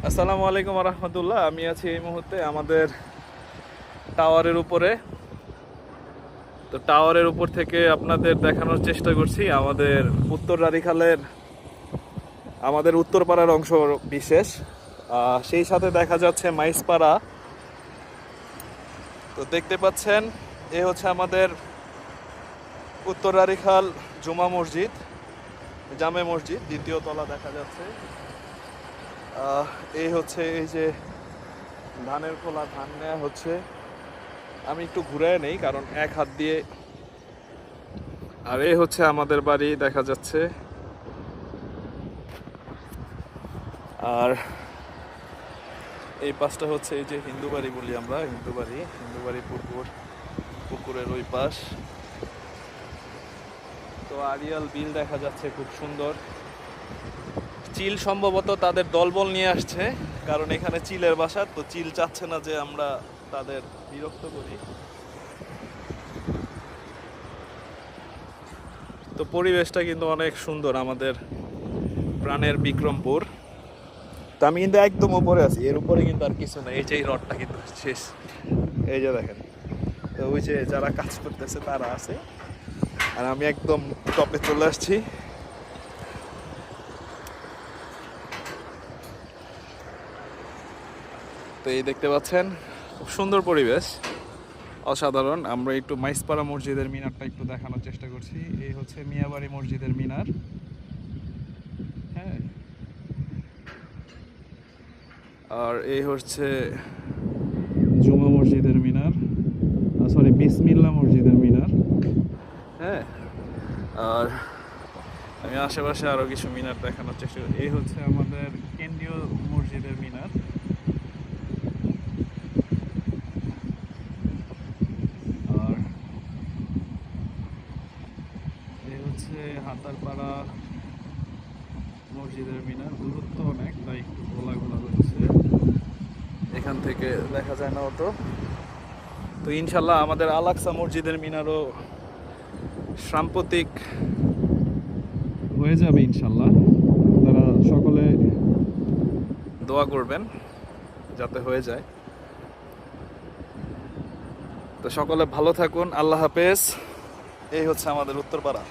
আসসালামু আলাইকুম রহমতুল্লাহ। আমি আছি এই মুহূর্তে আমাদের টাওয়ারের উপরে। তো টাওয়ারের উপর থেকে আপনাদের দেখানোর চেষ্টা করছি আমাদের উত্তর রানীখালের আমাদের উত্তরপাড়ার অংশ বিশেষ। সেই সাথে দেখা যাচ্ছে মাইসপাড়া। তো দেখতে পাচ্ছেন এ হচ্ছে আমাদের উত্তর রানীখাল জুমা মসজিদ, জামে মসজিদ, দ্বিতীয় তলা দেখা যাচ্ছে। এই হচ্ছে এই যে ধানের খোলা, ধান নেওয়া হচ্ছে। আমি একটু ঘুরে নেই কারণ এক হাত দিয়ে। আর এই হচ্ছে আমাদের বাড়ি দেখা যাচ্ছে। আর এই পাশটা হচ্ছে এই যে হিন্দু বাড়ি বলি আমরা, হিন্দু বাড়ি পুকুরের ওই পাশ। তো আরিয়াল বিল দেখা যাচ্ছে, খুব সুন্দর। চিল সম্ভবত তাদের দলবল নিয়ে আসছে, কারণ এখানে চিলের বাসা। তো চিল চাচ্ছে না যে আমরা তাদের বিরক্ত করি। তো পরিবেশটা কিন্তু অনেক সুন্দর আমাদের প্রাণের বিক্রমপুর। তো আমি কিন্তু একদম উপরে আছি, এর উপরে কিন্তু আর কিছু না। এই যে এই রডটা কিন্তু শেষ, এই যে দেখেন। তো ওই যে যারা কাজ করতেছে তারা আছে, আর আমি একদম টপে চলে আসছি। তো এই দেখতে পাচ্ছেন, খুব সুন্দর পরিবেশ, অসাধারণ। আমরা একটু মাইসপাড়া মসজিদের মিনারটা একটু দেখানোর চেষ্টা করছি। এই হচ্ছে মিয়াবাড়ি মসজিদের মিনার। হ্যাঁ, আর এই হচ্ছে জুমা মসজিদের মিনার, সরি বিসমিল্লাহ মসজিদের মিনার। হ্যাঁ, আর আমি আশেপাশে আরও কিছু মিনার দেখানোর চেষ্টা করি। এই হচ্ছে আমাদের কেন্দ্রীয় মসজিদের মিনার। আর এই হচ্ছে হাতারপাড়া মসজিদের মিনার। দূরত্ব অনেক, তাই একটু গোলা গোলা হচ্ছে, এখান থেকে দেখা যায় না অত। তো ইনশাল্লাহ আমাদের আল আকসা মসজিদের মিনারও সাম্প্রতিক হয়ে যাবে ইনশাল্লাহ। তারা সকলে দোয়া করবেন যাতে হয়ে যায়। তো সকলে ভালো থাকুন, আল্লাহ হাফেজ। এই হচ্ছে আমাদের উত্তরপাড়া।